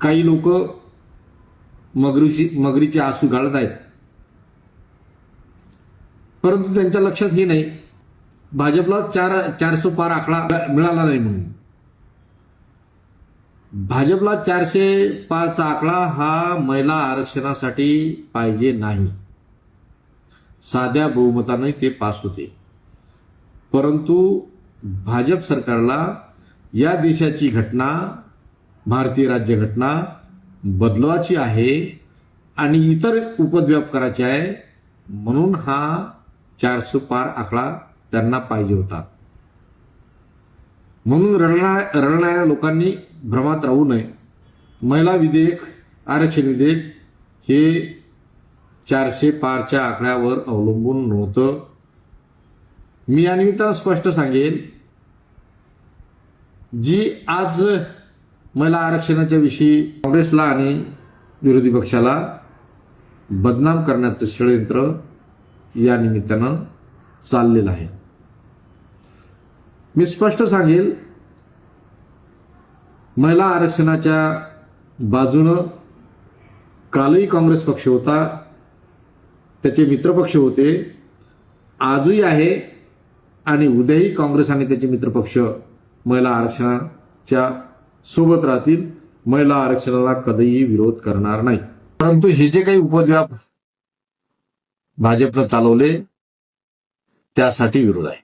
काही लोक मगरीचे आसू गाळत आहेत, परंतु त्यांच्या लक्षात हे नाही भाजपला 400 पार आकडा मिळाला नाही म्हणून. भाजपला 405 चा आकडा हा महिला आरक्षणासाठी पाहिजे नाही. साध्या बहुमताने ते पास होते. परंतु भाजप सरकारला या देशाची घटना, भारतीय राज्यघटना बदलवायची आहे आणि इतर उपद्व्याप करायचे आहे, म्हणून हा 400 पार आकडा त्यांना पाहिजे होता. म्हणून रडणाऱ्या लोकांनी भ्रमात राहू नये. महिला विधेयक, आरक्षण विधेयक हे 400 पारच्या आकड्यावर अवलंबून नव्हतं. मी या निमित्तानं स्पष्ट सांगेन, जी आज महिला आरक्षणाच्या विषयी काँग्रेसला आणि विरोधी पक्षाला बदनाम करण्याचं षडयंत्र या निमित्तानं चाललेलं आहे. मी स्पष्ट सांगेल, महिला आरक्षणाच्या बाजूनं कालही काँग्रेस पक्ष होता, त्याचे मित्रपक्ष होते, आजही आहे आणि उद्याही काँग्रेस आणि त्याचे मित्रपक्ष महिला आरक्षणाच्या सोबत राहतील. महिला आरक्षणाला कधीही विरोध करणार नाही. परंतु हे जे काही उपद्व्याप भाजपनं चालवले त्यासाठी विरोध आहे.